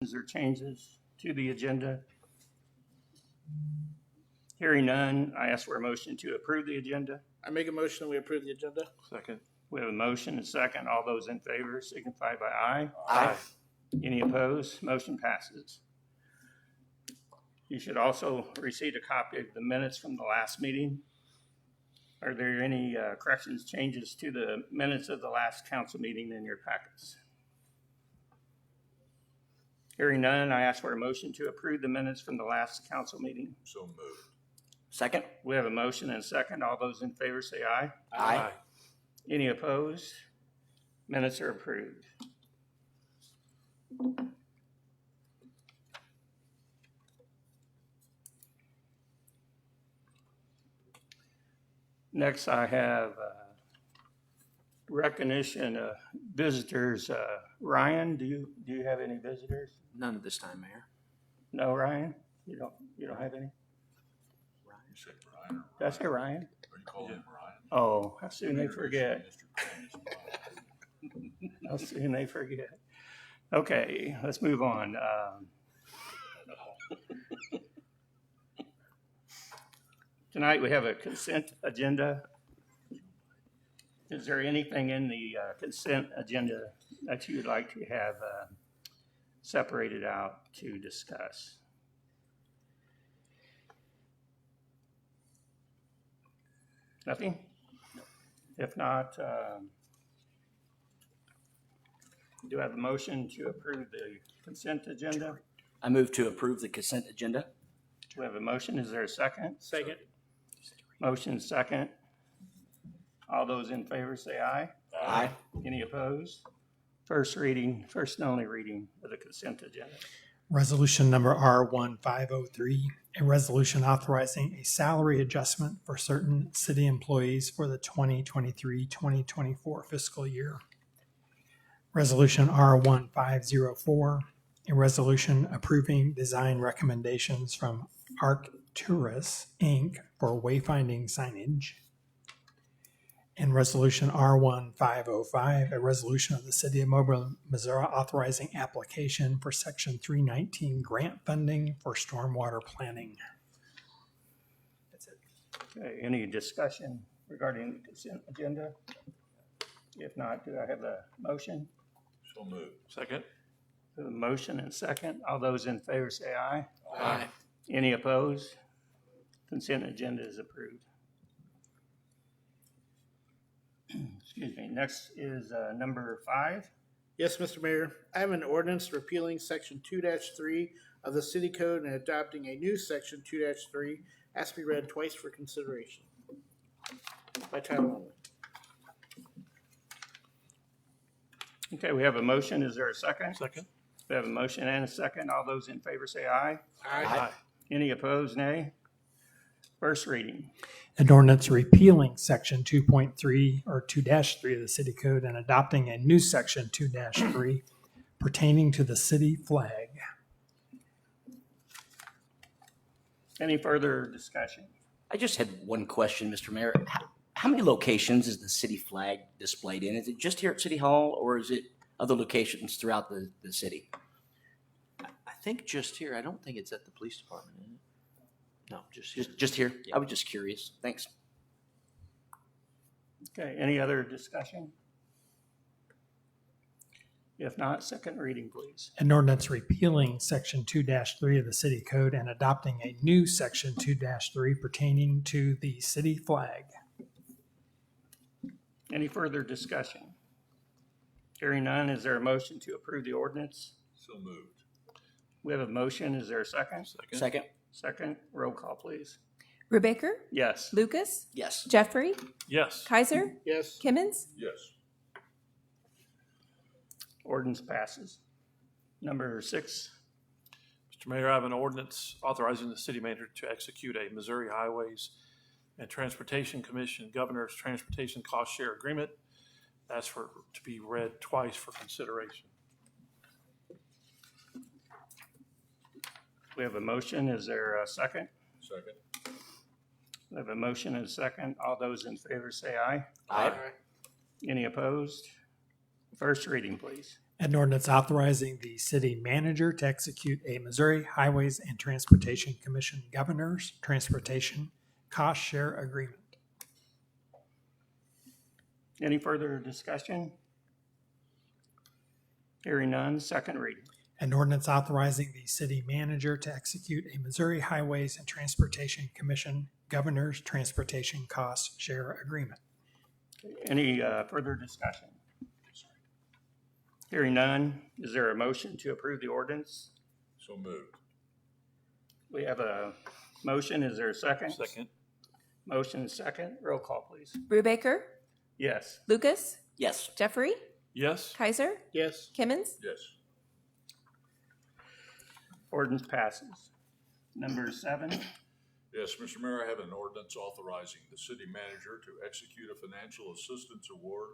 or changes to the agenda? Hearing none, I ask for a motion to approve the agenda. I make a motion that we approve the agenda. Second. We have a motion and second. All those in favor signify by aye. Aye. Any opposed? Motion passes. You should also receive a copy of the minutes from the last meeting. Are there any corrections, changes to the minutes of the last council meeting in your packets? Hearing none, I ask for a motion to approve the minutes from the last council meeting. So moved. Second. We have a motion and a second. All those in favor say aye. Aye. Any opposed? Minutes are approved. Next, I have recognition of visitors. Ryan, do you have any visitors? None at this time, Mayor. No, Ryan? You don't have any? You said Brian or Did I say Ryan? Ryan? Or you call him Brian? Oh, how soon they forget. How soon they forget. Okay, let's move on. Tonight we have a consent agenda. Is there anything in the consent agenda that you would like to have separated out to discuss? Nothing? If not, do I have a motion to approve the consent agenda? I move to approve the consent agenda. Do we have a motion? Is there a second? Second. Motion second. All those in favor say aye. Aye. Any opposed? First reading, first and only reading of the consent agenda. Resolution number R1503, a resolution authorizing a salary adjustment for certain city employees for the 2023-2024 fiscal year. Resolution R1504, a resolution approving design recommendations from Arcturus, Inc. for wayfinding signage. And Resolution R1505, a resolution of the City of Mobile, Missouri authorizing application for Section 319 grant funding for stormwater planning. That's it. Okay, any discussion regarding the consent agenda? If not, do I have a motion? So moved. Second. A motion and second. All those in favor say aye. Aye. Any opposed? Consent agenda is approved. Excuse me. Next is number 5. Yes, Mr. Mayor. I have an ordinance repealing Section 2-3 of the City Code and adopting a new Section 2-3. Has to be read twice for consideration. By title only. Okay, we have a motion. Is there a second? Second. We have a motion and a second. All those in favor say aye. Aye. Any opposed, nay? First reading. An ordinance repealing Section 2.3 or 2-3 of the City Code and adopting a new Section 2-3 pertaining to the city flag. Any further discussion? I just had one question, Mr. Mayor. How many locations is the city flag displayed in? Is it just here at City Hall, or is it other locations throughout the city? I think just here. I don't think it's at the police department, is it? No, just here. Just here? Yeah. I was just curious. Thanks. Okay, any other discussion? If not, second reading, please. An ordinance repealing Section 2-3 of the City Code and adopting a new Section 2-3 pertaining to the city flag. Any further discussion? Hearing none, is there a motion to approve the ordinance? So moved. We have a motion. Is there a second? Second. Second? Second, roll call, please. Brubaker, Yes. Lucas, Yes. Jeffrey, Yes. Kaiser, Yes. Kimmons, Yes. Ordinance passes. Number 6. Mr. Mayor, I have an ordinance authorizing the city manager to execute a Missouri Highways and Transportation Commission Governor's Transportation Cost Share Agreement. That's to be read twice for consideration. We have a motion. Is there a second? Second. We have a motion and a second. All those in favor say aye. Aye. Any opposed? First reading, please. An ordinance authorizing the city manager to execute a Missouri Highways and Transportation Commission Governor's Transportation Cost Share Agreement. Any further discussion? Hearing none, second reading. An ordinance authorizing the city manager to execute a Missouri Highways and Transportation Commission Governor's Transportation Cost Share Agreement. Any further discussion? Hearing none, is there a motion to approve the ordinance? So moved. We have a motion, is there a second? Second. Motion is second, roll call please. Brubaker, Yes. Lucas, Yes. Jeffrey, Yes. Kaiser, Yes. Kimmons, Yes. Ordinance passes. Number 7, Yes, Mr. Mayor, I have an ordinance authorizing the city manager to execute a financial assistance award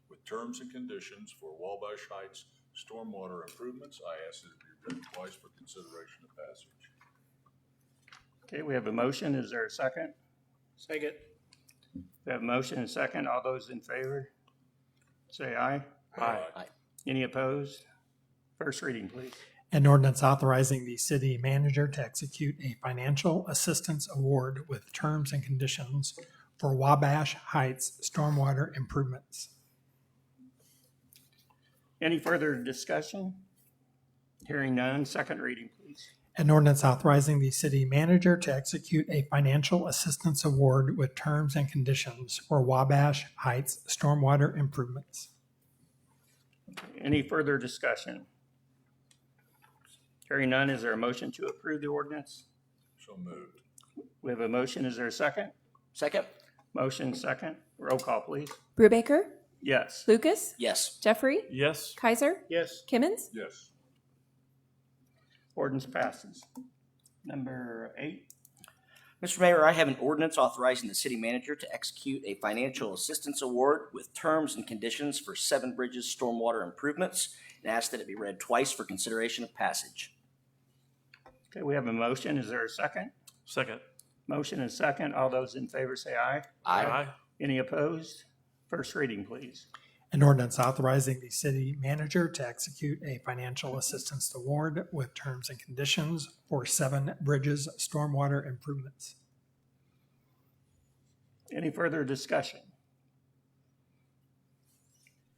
with terms and conditions for Wabash Heights stormwater improvements. I ask that it be read twice for consideration of passage. okay, we have a motion, is there a second? Second. We have a motion and second, all those in favor, say aye. Aye. Any opposed? First reading, please. An ordinance authorizing the city manager to execute a financial assistance award with terms and conditions for Wabash Heights stormwater improvements. Any further discussion? Hearing none, second reading, please. An ordinance authorizing the city manager to execute a financial assistance award with terms and conditions for Wabash Heights stormwater improvements. Any further discussion? Hearing none, is there a motion to approve the ordinance? So moved. We have a motion, is there a second? Second? Motion second, roll call please. Brubaker, Yes. Lucas, Yes. Jeffrey, Yes. Kaiser, Yes. Kimmons, Yes. Ordinance passes. Number 8, Mr. Mayor, I have an ordinance authorizing the city manager to execute a financial assistance award with terms and conditions for Seven Bridges stormwater improvements, and ask that it be read twice for consideration of passage. okay, we have a motion, is there a second? Second. Motion and second, all those in favor say aye. Aye. Any opposed? First reading, please. An ordinance authorizing the city manager to execute a financial assistance award with terms and conditions for Seven Bridges stormwater improvements. Any further discussion?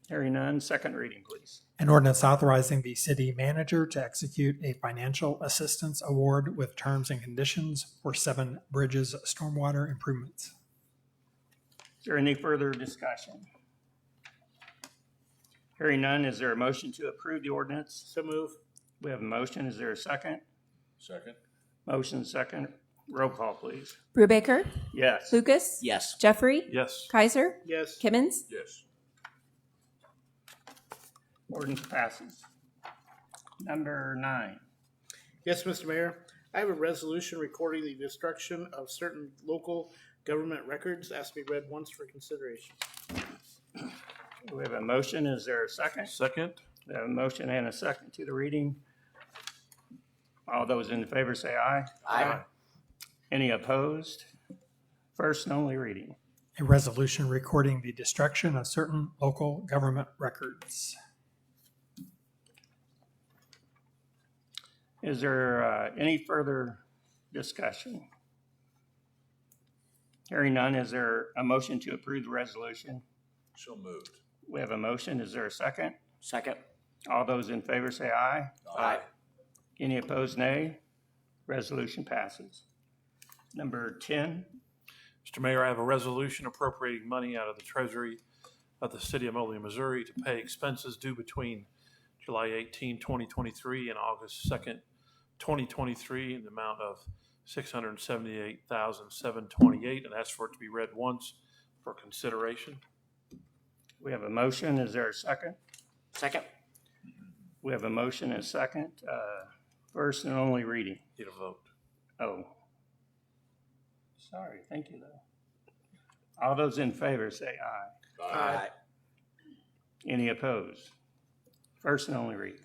Hearing none, second reading, please. An ordinance authorizing the city manager to execute a financial assistance award with terms and conditions for Seven Bridges stormwater improvements. Is there any further discussion? Hearing none, is there a motion to approve the ordinance? So move. We have a motion, is there a second? Second. Motion second, roll call please. Brubaker, Yes. Lucas, Yes. Jeffrey, Yes. Kaiser, Yes. Kimmons, Yes. Ordinance passes. Number 9, Yes, Mr. Mayor. I have a resolution recording the destruction of certain local government records. Ask to be read once for consideration. we have a motion, is there a second? Second. We have a motion and a second to the reading. All those in favor say aye. Aye. Any opposed? First and only reading. A resolution recording the destruction of certain local government records. Is there any further discussion? Hearing none, is there a motion to approve the resolution? So moved. We have a motion, is there a second? Second? All those in favor say aye. Aye. Any opposed, nay. Resolution passes. Number 10, Mr. Mayor, I have a resolution appropriating money out of the treasury of the city of Moline, Missouri to pay expenses due between July 18, 2023 and August 2nd, 2023 in the amount of $678,728, and ask for it to be read once for consideration. we have a motion, is there a second? Second? We have a motion and a second. First and only reading. Need a vote. Oh. Sorry, thank you though. All those in favor say aye. Aye. Any opposed? First and only reading.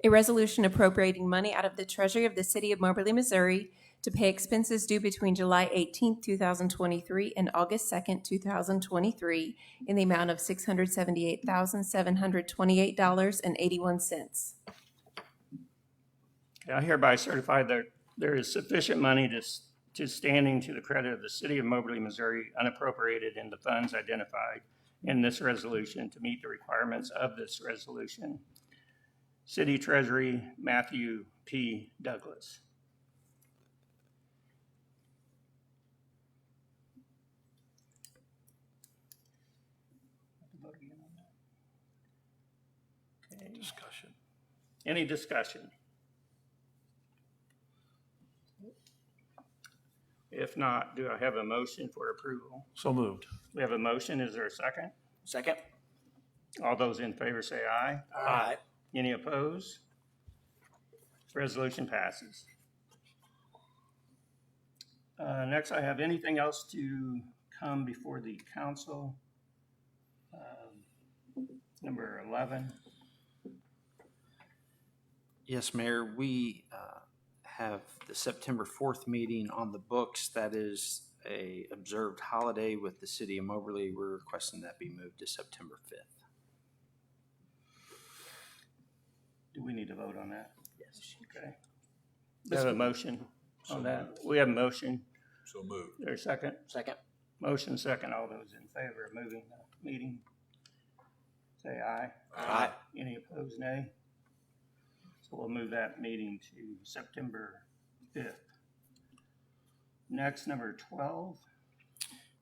a resolution appropriating money out of the treasury of the city of Moberly, Missouri to pay expenses due between July 18th, 2023 and August 2nd, 2023 in the amount of $678,728.81. I hereby certify that there is sufficient money to standing to the credit of the city of Moberly, Missouri, unappropriated in the funds identified in this resolution to meet the requirements of this resolution. City Treasury, Matthew P. Douglas. Okay. Discussion. Any discussion? If not, do I have a motion for approval? So moved. We have a motion. Is there a second? Second? All those in favor say aye. Aye. Any opposed? Resolution passes. Next, I have anything else to come before the council? Number 11. Yes, Mayor, we have the September 4th meeting on the books. That is a observed holiday with the city of Moberly. We're requesting that be moved to September 5th. Do we need to vote on that? Yes. Okay. We have a motion on that. We have a motion. So moved. There's a second. Second? Motion second. All those in favor of moving the meeting, say aye. Aye. Any opposed, nay? So we'll move that meeting to September 5th. Next, number 12.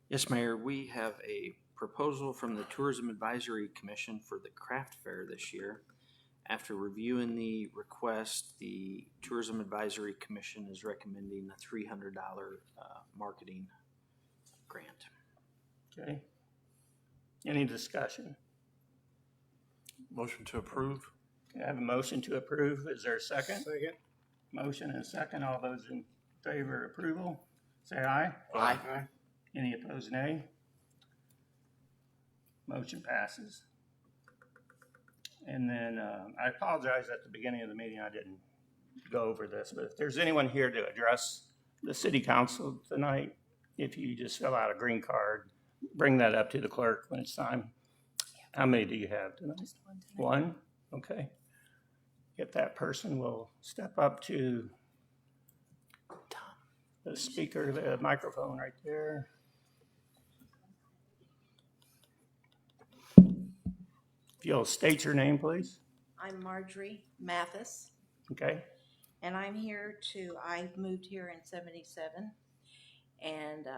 Yes, Mayor, we have a proposal from the Tourism Advisory Commission for the craft fair this year. After reviewing the request, the Tourism Advisory Commission is recommending a $300 marketing grant. Okay. Any discussion? Motion to approve. I have a motion to approve. Is there a second? Second. Motion and a second. All those in favor of approval, say aye. Aye. Aye. Any opposed, nay? Motion passes. And then I apologize at the beginning of the meeting, I didn't go over this, but if there's anyone here to address the city council tonight, if you just fill out a green card, bring that up to the clerk when it's time. How many do you have tonight? Just one tonight. One? Okay. If that person will step up to the speaker, the microphone right there. If you'll state your name, please. I'm Marjorie Mathis, Okay. and I'm here I moved here in 77, and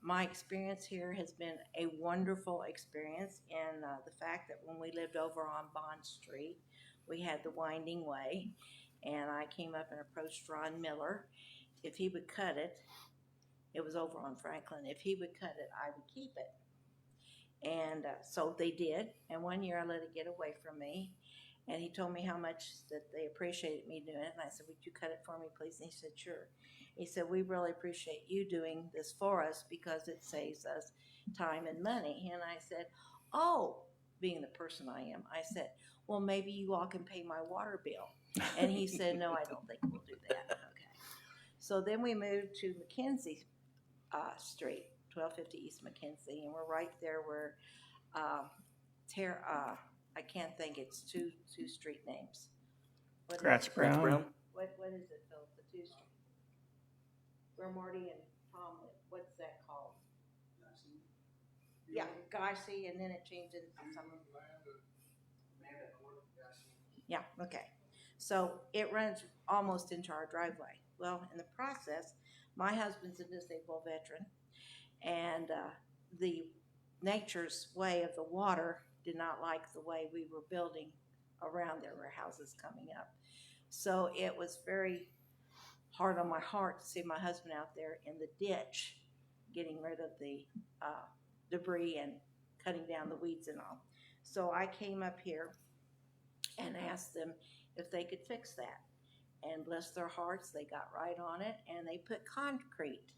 my experience here has been a wonderful experience in the fact that when we lived over on Bond Street, we had the winding way, and I came up and approached Ron Miller. If he would cut it, it was over on Franklin, if he would cut it, I would keep it. And so they did, and one year I let it get away from me, and he told me how much that they appreciated me doing it, and I said, would you cut it for me, please? And he said, sure. He said, we really appreciate you doing this for us because it saves us time and money. And I said, oh, being the person I am, I said, well, maybe you all can pay my water bill. And he said, no, I don't think we'll do that. Okay. So then we moved to McKenzie Street, 1250 East McKenzie, and we're right there where I can't think, it's two street names. What is Gratz it? Brown. What is it, Phil? The two street. Where Marty and Tom live. What's that called? Yeah, Gossey, and then it changed into something. Yeah, okay. So it runs almost into our driveway. Well, in the process, my husband's a disabled veteran, and the nature's way of the water did not like the way we were building around there were houses coming up. So it was very hard on my heart to see my husband out there in the ditch getting rid of the debris and cutting down the weeds and all. So I came up here and asked them if they could fix that. And bless their hearts, they got right on it, and they put concrete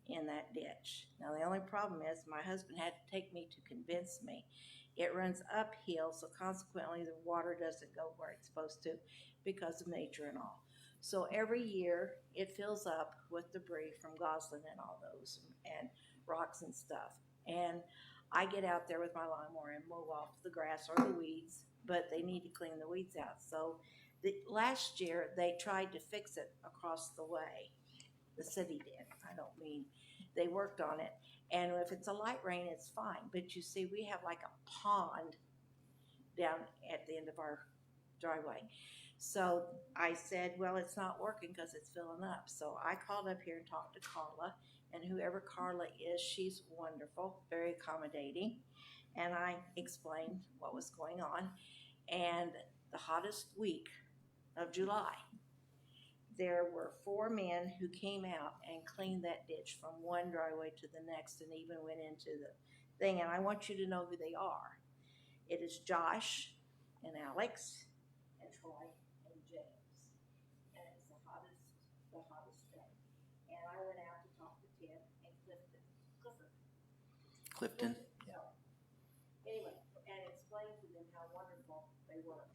in that ditch. Now, the only problem is my husband had to take me to convince me. It runs uphill, so consequently the water doesn't go where it's supposed to because of nature and all. So every year it fills up with debris from Goslin and all those and rocks and stuff. And I get out there with my lawnmower and mow off the grass or the weeds, but they need to clean the weeds out. So last year they tried to fix it across the way. The city did. I don't mean they worked on it. And if it's a light rain, it's fine. But you see, we have like a pond down at the end of our driveway. So I said, well, it's not working because it's filling up. So I called up here and talked to Carla, and whoever Carla is, she's wonderful, very accommodating. And I explained what was going on. And the hottest week of July, there were 4 men who came out and cleaned that ditch from one driveway to the next and even went into the thing. And I want you to know who they are. It is Josh and Alex and Troy and James. And it's the hottest day. And I went out to talk to Tim and Clifton? So, anyway, and explained to them how wonderful they were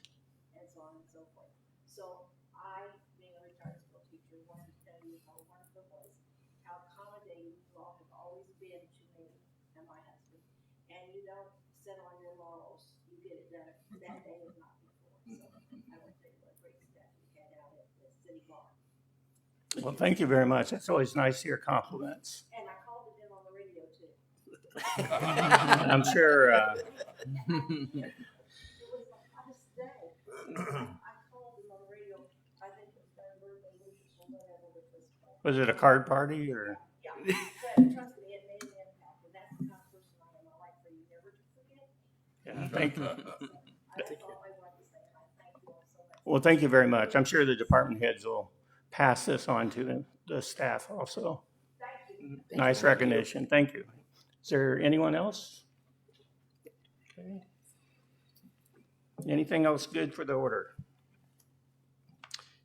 and so on and so forth. So I, being a retired school teacher, wanted to tell you how wonderful it was, how accommodating you all have always been to me and my husband. And you don't sit on your laurels. You get it done that day if not before. So I want to tell you what great stuff we had out at the city bar. Well, thank you very much. It's always nice to hear compliments. And I called it in on the radio too. I'm sure, It was the hottest day. I called them on the radio. I think it was their birthday wishes or whatever, which was cool. was it a card party or? Yeah, but trust me, it made an impact, and that's the kind of person I am. I like for you never to forget. Yeah, thank you. That's all I want to say, and I thank you all so much. Well, thank you very much. I'm sure the department heads will pass this on to the staff also. Thank you. Nice recognition. Thank you. Is there anyone else? Okay. Anything else good for the order?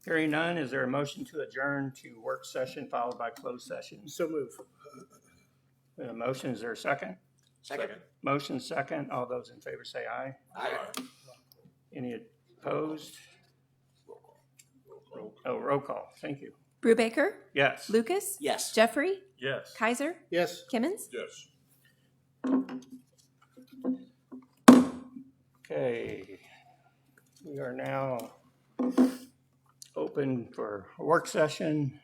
Hearing none, is there a motion to adjourn to work session followed by closed session? So move. We have a motion, is there a second? Second. Motion second. All those in favor say aye. Any opposed? Oh, roll call. Thank you. Brubaker, Yes. Lucas, Yes. Jeffrey, Yes. Kaiser, Yes. Kimmons. Yes. Okay. We are now open for a work session.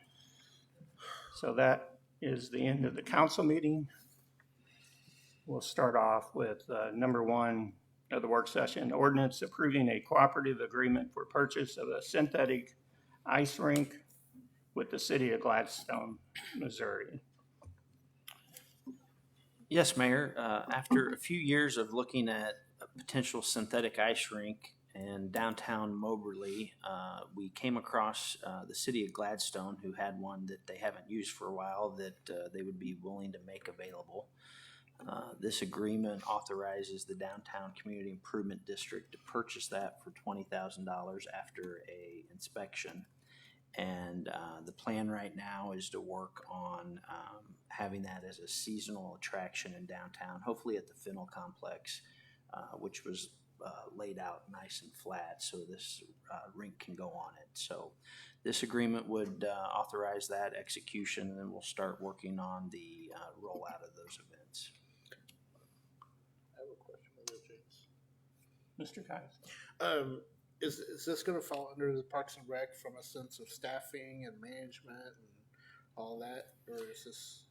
So that is the end of the council meeting. We'll start off with number 1 of the work session, ordinance approving a cooperative agreement for purchase of a synthetic ice rink with the city of Gladstone, Missouri. Yes, Mayor. After a few years of looking at a potential synthetic ice rink in downtown Moberly, we came across the city of Gladstone, who had one that they haven't used for a while that they would be willing to make available. This agreement authorizes the Downtown Community Improvement District to purchase that for $20,000 after a inspection. And the plan right now is to work on having that as a seasonal attraction in downtown, hopefully at the Fennel Complex, which was laid out nice and flat so this rink can go on it. So this agreement would authorize that execution, and then we'll start working on the rollout of those events. I have a question for you, James. Mr. Kaiser. Is this gonna fall under the Parks and Rec from a sense of staffing and management and all that, or is this?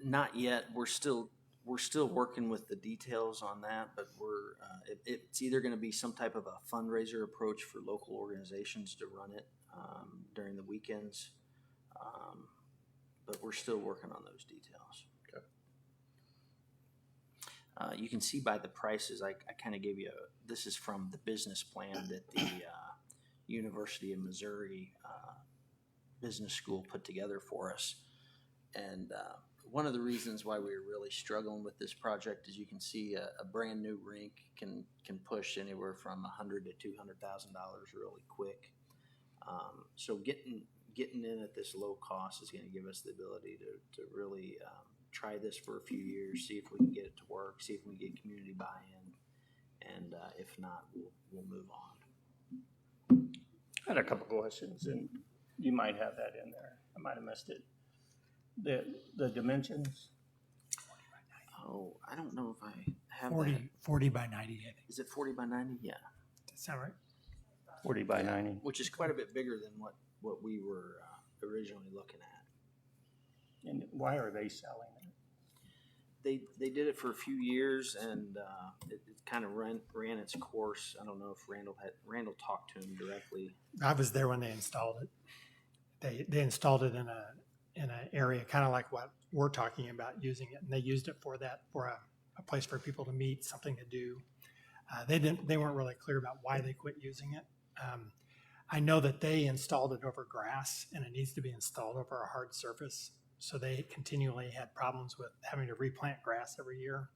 Not yet. We're still working with the details on that, but it's either going to be some type of a fundraiser approach for local organizations to run it during the weekends, but we're still working on those details. Okay. You can see by the prices, I kind of gave you this is from the business plan that the University of Missouri Business School put together for us. And one of the reasons why we were really struggling with this project is you can see a brand new rink can push anywhere from $100,000 to $200,000 really quick. So getting in at this low cost is going to give us the ability to really try this for a few years, see if we can get it to work, see if we can get community buy-in, and if not, we'll move on. I had a couple questions, and you might have that in there. I might have missed it. The dimensions, Oh, I don't know if I have that. 40 by 90, I think. Is it 40 by 90? Yeah. Does that sound right? 40 by 90. Which is quite a bit bigger than what we were originally looking at. And why are they selling it? They did it for a few years, and it kind of ran its course. I don't know if Randall talked to him directly. I was there when they installed it. They installed it in an area kind of like what we're talking about using it, and they used it for a place for people to meet, something to do. They weren't really clear about why they quit using it. I know that they installed it over grass, and it needs to be installed over a hard surface. So they continually had problems with having to replant grass every year.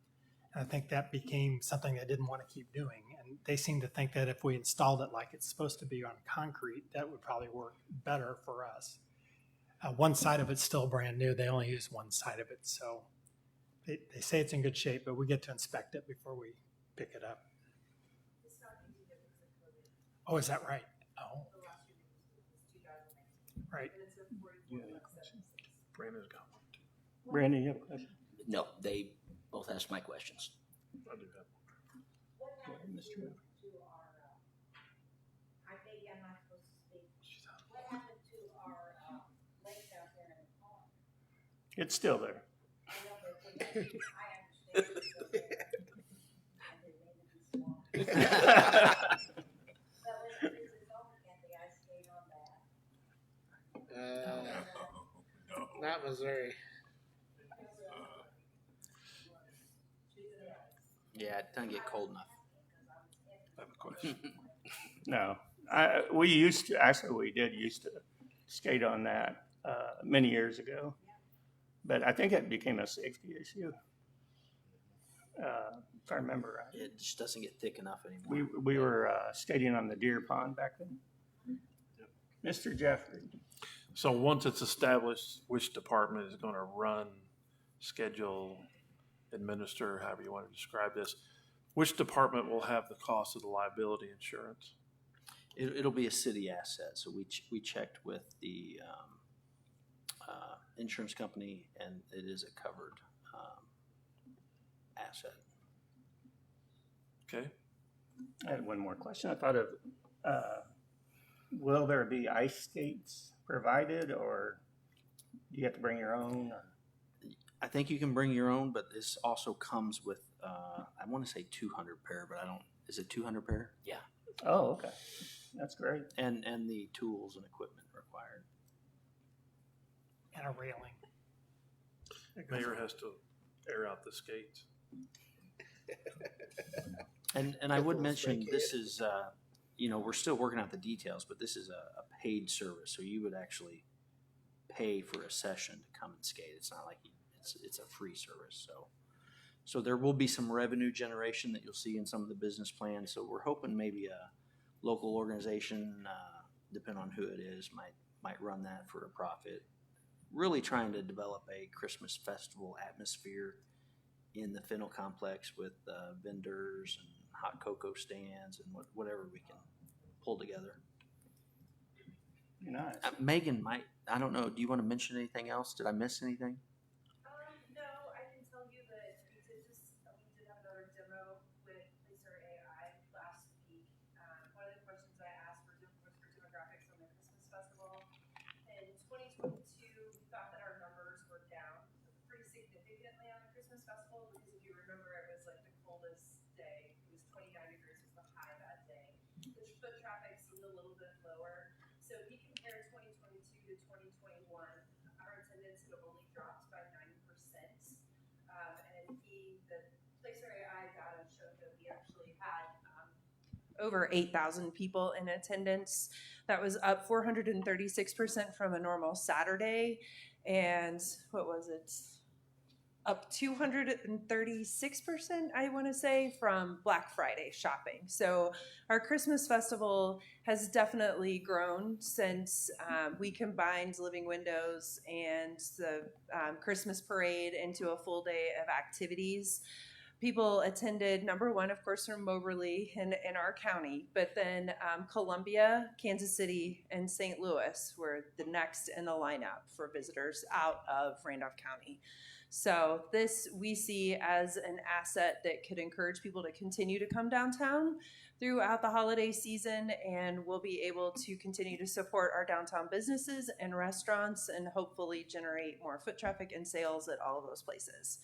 And I think that became something they didn't want to keep doing. And they seem to think that if we installed it like it's supposed to be on concrete, that would probably work better for us. One side of it's still brand new. They only use one side of it. So they say it's in good shape, but we get to inspect it before we pick it up. Oh, is that right? Oh. Right. You have a question? Brandon's got one too. Brandon, you have a question? No, they both asked my questions. I do have one. Go ahead, Mr. Miller. Maybe I'm not supposed to speak. What happened to our lake out there in the pond? It's still there. I know, but I understand it's still there. And they made it be swamped. But when it freezes over, can't the ice skate on that? Not Missouri. Yeah, it doesn't get cold enough. I have a question. No, we did used to skate on that many years ago, but I think it became a safety issue. If I remember right, It just doesn't get thick enough anymore. we were skating on the Deer Pond back then. Mr. Jeffrey, So once it's established, which department is going to run, schedule, administer, however you want to describe this, which department will have the cost of the liability insurance? It'll be a city asset, so we checked with the insurance company, and it is a covered asset. Okay, I had one more question. I thought of, will there be ice skates provided, or do you have to bring your own? I think you can bring your own, but this also comes with, I want to say 200 pair, but I don't, is it 200 pair? Yeah. Oh, okay. That's great. And the tools and equipment required. And a railing. mayor has to air out the skates. And I would mention, this is, we're still working out the details, but this is a paid service, so you would actually pay for a session to come and skate. It's not like it's a free service, so there will be some revenue generation that you'll see in some of the business plans. So we're hoping maybe a local organization, depending on who it is, might run that for a profit. Really trying to develop a Christmas festival atmosphere in the Fennel complex with vendors and hot cocoa stands and whatever we can pull together. Nice. Megan I don't know, do you want to mention anything else? Did I miss anything? No, I can tell you that we did have another demo with Placer AI last week. One of the questions I asked was for demographics on the Christmas festival. In 2022, we thought that our numbers were down pretty significantly on the Christmas festival, because if you remember, it was like the coldest day. It was 29 degrees was the high that day. The foot traffic seemed a little bit lower. So if you compare 2022 to 2021, our attendance had only dropped by 9%. And the Placer AI data showed that we actually had over 8,000 people in attendance. That was up 436% from a normal Saturday. And what was it? Up 236%, I want to say, from Black Friday shopping. So our Christmas festival has definitely grown since we combined Living Windows and the Christmas parade into a full day of activities. people attended, number one, of course, from Moberly in our county, but then Columbia, Kansas City, and St. Louis were the next in the lineup for visitors out of Randolph County. So this we see as an asset that could encourage people to continue to come downtown throughout the holiday season, and we'll be able to continue to support our downtown businesses and restaurants and hopefully generate more foot traffic and sales at all of those places.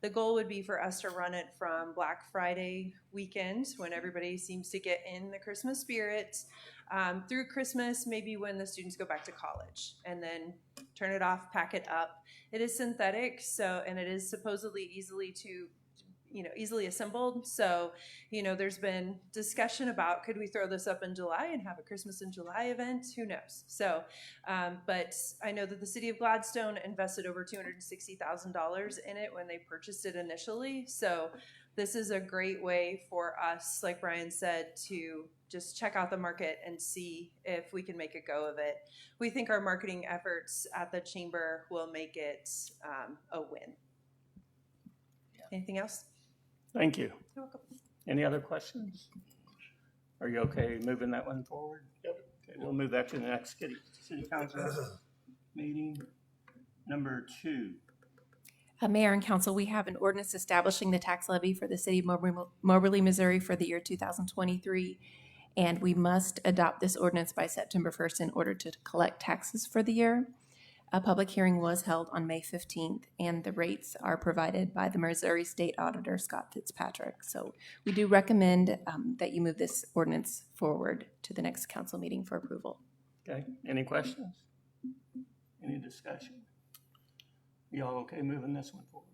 The goal would be for us to run it from Black Friday weekend, when everybody seems to get in the Christmas spirit, through Christmas, maybe when the students go back to college, and then turn it off, pack it up. It is synthetic, so, and it is supposedly easily assembled. So, there's been discussion about, could we throw this up in July and have a Christmas in July event? Who knows? So, but I know that the city of Gladstone invested over $260,000 in it when they purchased it initially. So this is a great way for us, like Brian said, to just check out the market and see if we can make a go of it. We think our marketing efforts at the chamber will make it a win. Anything else? Thank you. You're welcome. Any other questions? Are you okay moving that one forward? Yep. Okay, we'll move that to the next city council meeting. Number 2. Mayor and council, we have an ordinance establishing the tax levy for the city of Moberly, Missouri for the year 2023. And we must adopt this ordinance by September 1st in order to collect taxes for the year. A public hearing was held on May 15th, and the rates are provided by the Missouri State Auditor, Scott Fitzpatrick. So we do recommend that you move this ordinance forward to the next council meeting for approval. Okay, any questions? Any discussion? You all okay moving this one forward?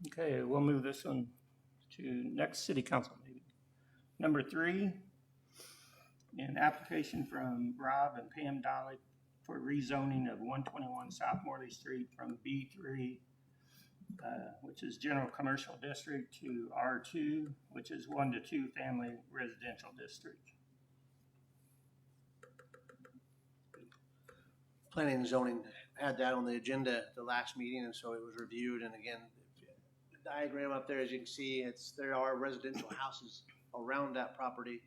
Okay, we'll move this one to next city council meeting. Number 3, an application from Rob and Pam Dolly for rezoning of 121 South Morley Street from B3, which is General Commercial District, to R2, which is 1 to 2 Family Residential District. Planning and zoning had that on the agenda at the last meeting, and so it was reviewed. And again, the diagram up there, as you can see, there are residential houses around that property,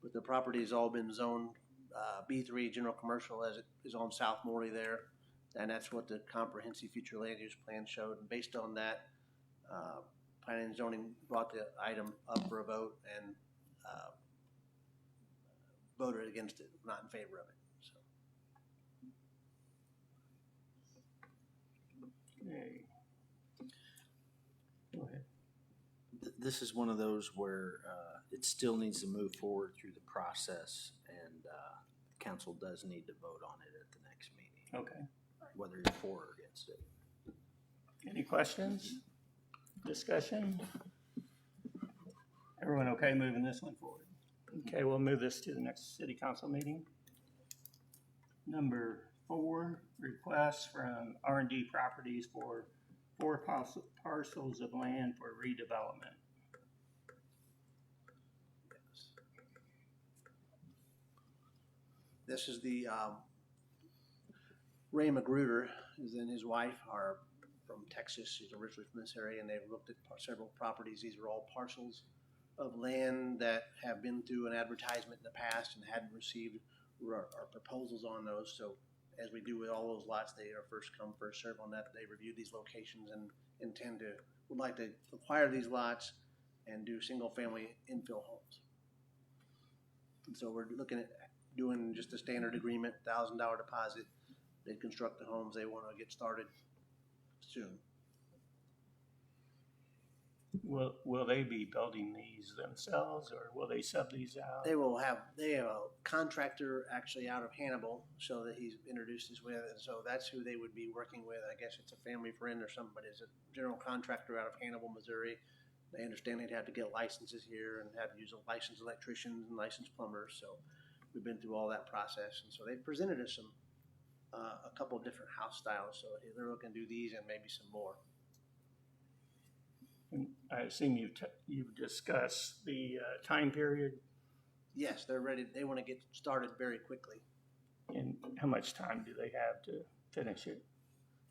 but the property has all been zoned B3 general commercial as it is on South Morley there, and that's what the comprehensive future land use plan showed. And based on that, planning and zoning brought the item up for a vote and voted against it, not in favor of it. Okay. Go ahead. This is one of those where it still needs to move forward through the process, and council does need to vote on it at the next meeting, Okay. whether you're for or against it. Any questions? Discussion? Everyone okay moving this one forward? Okay, we'll move this to the next city council meeting. Number 4, requests from R&D Properties for 4 parcels of land for redevelopment. This is the Ray Magruder, and his wife are from Texas. She's originally from this area, and they've looked at several properties. These are all parcels of land that have been through an advertisement in the past and hadn't received our proposals on those. So as we do with all those lots, they are first come, first serve on that. They review these locations and would like to acquire these lots and do single family infill homes. And so we're looking at doing just a standard agreement, $1,000 deposit. They construct the homes. They want to get started soon. Will they be building these themselves, or will they sub these out? They have a contractor actually out of Hannibal, so that he's introduced us with, and so that's who they would be working with. I guess it's a family friend or somebody. It's a general contractor out of Hannibal, Missouri. They understand they'd have to get licenses here and have to use a licensed electricians and licensed plumbers. So we've been through all that process, and so they presented us a couple of different house styles. So they're looking to do these and maybe some more. And I assume you've discussed the time period. Yes, they're ready. They want to get started very quickly. And how much time do they have to finish it?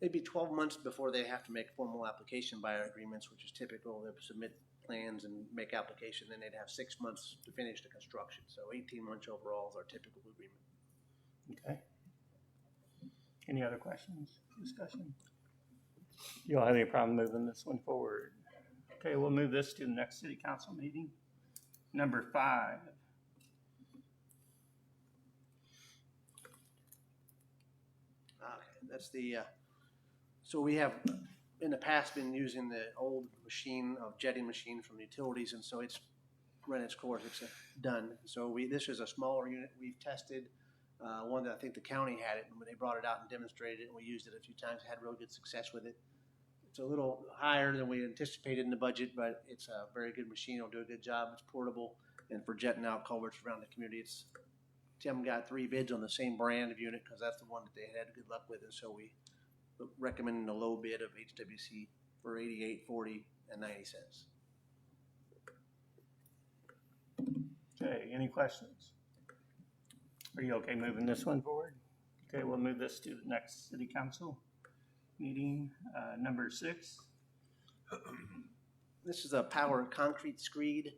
it'd be 12 months before they have to make formal application by our agreements, which is typical. They submit plans and make application, then they'd have 6 months to finish the construction. So 18 months overall is our typical agreement. Okay. Any other questions, discussion? You don't have any problem moving this one forward? Okay, we'll move this to the next city council meeting. Number 5. Okay, that's the, so we have in the past been using the old machine of jetting machine from utilities, and so it's run its course, it's done. So this is a smaller unit we've tested, one that I think the county had it, and when they brought it out and demonstrated it, and we used it a few times, had real good success with it. It's a little higher than we anticipated in the budget, but it's a very good machine. It'll do a good job. It's portable, and for jetting out culverts around the community, Tim got 3 bids on the same brand of unit because that's the one that they had good luck with, and so we recommending the low bid of HWC for $88.40 and 90 cents. Okay, any questions? Are you okay moving this one forward? Okay, we'll move this to the next city council meeting, number 6. This is a power concrete screed,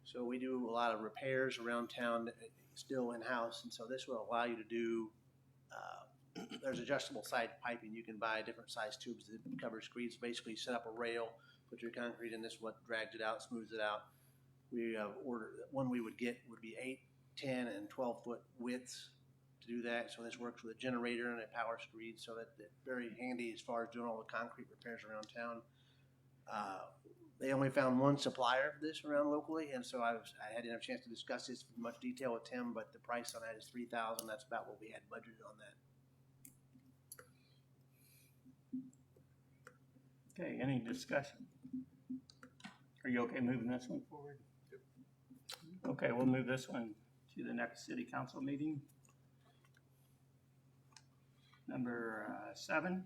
so we do a lot of repairs around town still in-house, and so this will allow you to do, there's adjustable side piping. You can buy different size tubes that cover screeds. Basically, set up a rail, put your concrete in this, what drags it out, smooths it out. We ordered, one we would get would be 8, 10, and 12-foot widths to do that. So this works with a generator and a power screed, so that's very handy as far as doing all the concrete repairs around town. They only found one supplier of this around locally, and so I hadn't have a chance to discuss this in much detail with Tim, but the price on that is $3,000. That's about what we had budgeted on that. Okay, any discussion? Are you okay moving this one forward? Yep. Okay, we'll move this one to the next city council meeting. Number 7.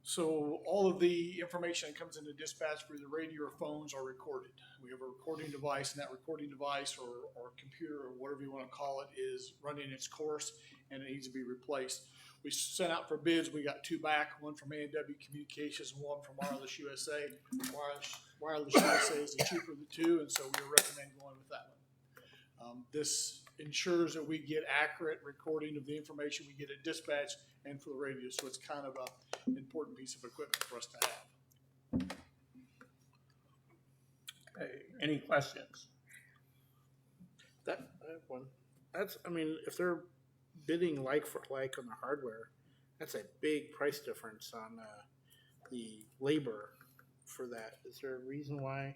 So all of the information that comes into dispatch through the radio or phones are recorded. We have a recording device, and that recording device or computer or whatever you want to call it is running its course, and it needs to be replaced. We sent out for bids. We got 2 back, one from A&W Communications and one from Wireless USA. Wireless USA is the cheaper of the 2, and so we recommend going with that one. This ensures that we get accurate recording of the information we get at dispatch and for the radio, so it's kind of an important piece of equipment for us to have. Okay, any questions? I have one. I mean, if they're bidding like for like on the hardware, that's a big price difference on the labor for that. Is there a reason why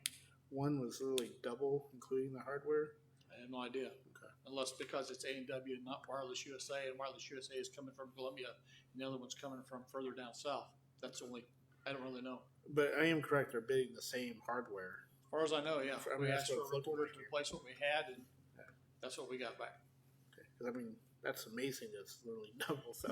one was literally double, including the hardware? I have no idea. Okay. Unless because it's A&W and not Wireless USA, and Wireless USA is coming from Columbia, and the other one's coming from further down south. That's only, I don't really know. But I am correct, they're bidding the same hardware. As far as I know, yeah. I mean, We that's asked for what a it's looking recorder like to replace what we had, and that's what we got back. Okay, 'cause I mean, that's amazing. It's literally double. So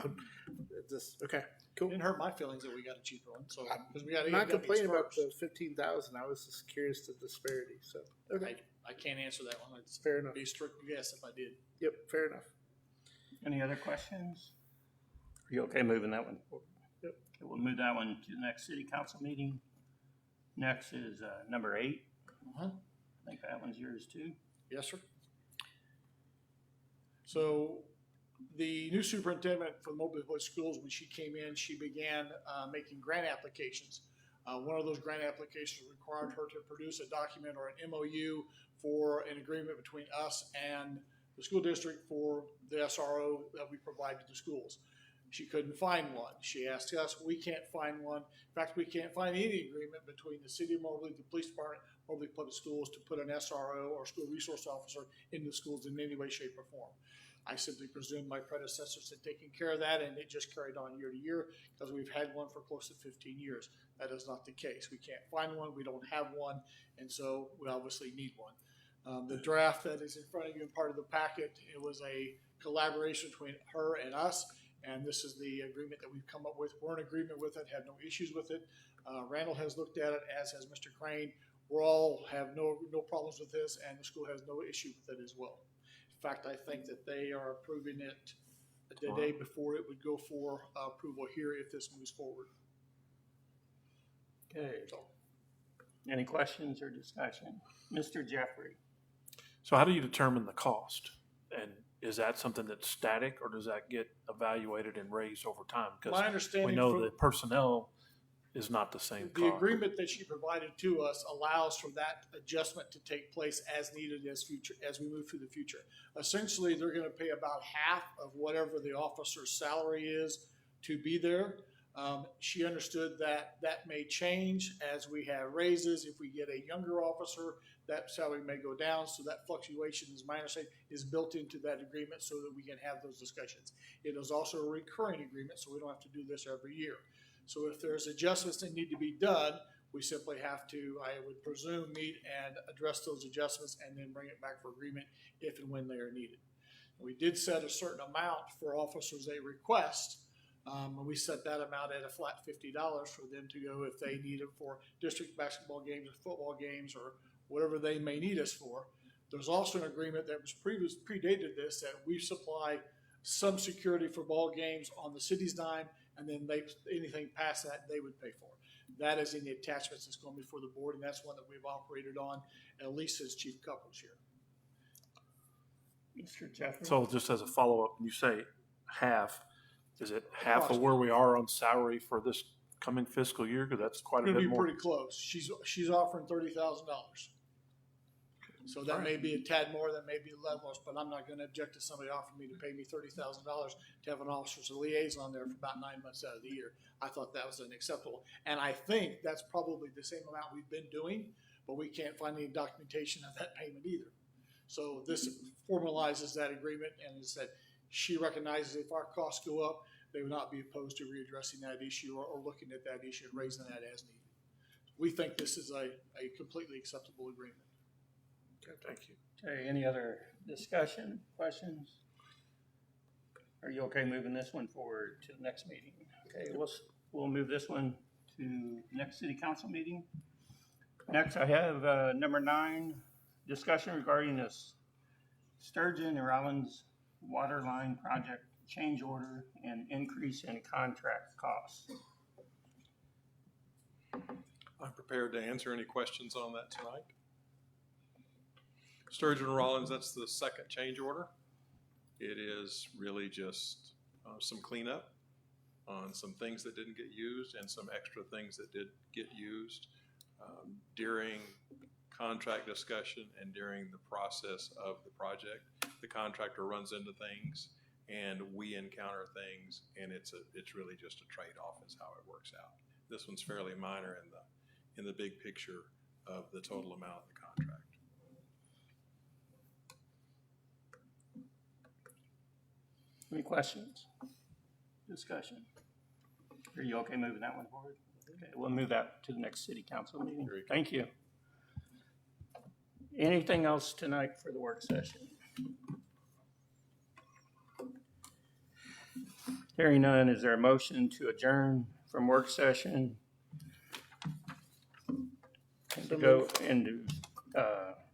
it just okay, cool. It didn't hurt my feelings that we got a cheaper one. So because we got I'm not A&Ws complaining about first. the 15,000. I was just curious the disparity. So okay, I can't answer that one. It's fair enough. be a strict guess if I did. Yep, fair enough. Any other questions? Are you okay moving that one forward? Yep. Okay, we'll move that one to the next city council meeting. Next is number 8. Uh-huh. I think that one's yours too. Yes, sir. So the new superintendent for the Mobile Public Schools, when she came in, she began making grant applications. One of those grant applications required her to produce a document or an MOU for an agreement between us and the school district for the SRO that we provide to the schools. She couldn't find one. She asked us, we can't find one. In fact, we can't find any agreement between the city of Moberly, the police department, Moberly Public Schools to put an SRO or school resource officer in the schools in any way, shape, or form. I simply presume my predecessors had taken care of that, and it just carried on year to year because we've had one for close to 15 years. That is not the case. We can't find one. We don't have one, and so we obviously need one. The draft that is in front of you and part of the packet, it was a collaboration between her and us, and this is the agreement that we've come up with. We're in agreement with it, have no issues with it. Randall has looked at it, as has Mr. Crane. We all have no problems with this, and the school has no issue with it as well. fact, I think that they are approving it the day before it would go for approval here if this moves forward. Okay. Any questions or discussion? Mr. Jeffrey? So how do you determine the cost? And is that something that's static, or does that get evaluated and raised over time? My Because understanding we know from that personnel is not the same the cost. agreement that she provided to us allows for that adjustment to take place as needed as we move through the future. Essentially, they're going to pay about half of whatever the officer's salary is to be there. She understood that that may change as we have raises. If we get a younger officer, that salary may go down. So that fluctuation, is my understanding, is built into that agreement so that we can have those discussions. It is also a recurring agreement, so we don't have to do this every year. So if there's adjustments that need to be done, we simply have to, I would presume, meet and address those adjustments and then bring it back for agreement if and when they are needed. We did set a certain amount for officers they request. And we set that amount at a flat $50 for them to go if they need it for district basketball games or football games or whatever they may need us for. There's also an agreement that was predated this, that we supply some security for ball games on the city's dime, and then anything past that they would pay for. That is in the attachments that's going before the board, and that's one that we've operated on at least since Chief Couples here. Mr. Jeffrey? So just as a follow-up, when you say half, is it half of where we are on salary for this coming fiscal year? Because that's quite a It'll bit be more. pretty close. She's offering $30,000. So that may be a tad more, that may be levels, but I'm not going to object to somebody offering me to pay me $30,000 to have an officer's liaison there for about 9 months out of the year. I thought that was unacceptable. And I think that's probably the same amount we've been doing, but we can't find any documentation of that payment either. So this formalizes that agreement, and is that she recognizes if our costs go up, they would not be opposed to readdressing that issue or looking at that issue and raising that as needed. We think this is a completely acceptable agreement. Okay, thank you. Okay, any other discussion, questions? Are you okay moving this one forward to the next meeting? Okay, we'll move this one to next city council meeting. Next, I have number 9, discussion regarding this Sturgeon and Rollins water line project change order and increase in contract costs. I'm prepared to answer any questions on that tonight. Sturgeon and Rollins, that's the second change order. It is really just some cleanup on some things that didn't get used and some extra things that did get used during contract discussion and during the process of the project. The contractor runs into things and we encounter things, and it's really just a trade-off is how it works out. This one's fairly minor in the big picture of the total amount of the contract. Any questions? Discussion? Are you okay moving that one forward? Okay, we'll move that to the next city council meeting. Thank you. Anything else tonight for the work session? Hearing none, is there a motion to adjourn from work session and to go into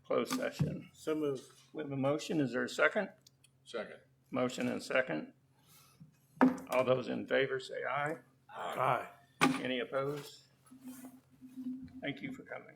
closed session? So moved. We have a motion. Is there a second? Second. Motion and second. All those in favor say aye. Aye. Any opposed? Thank you for coming.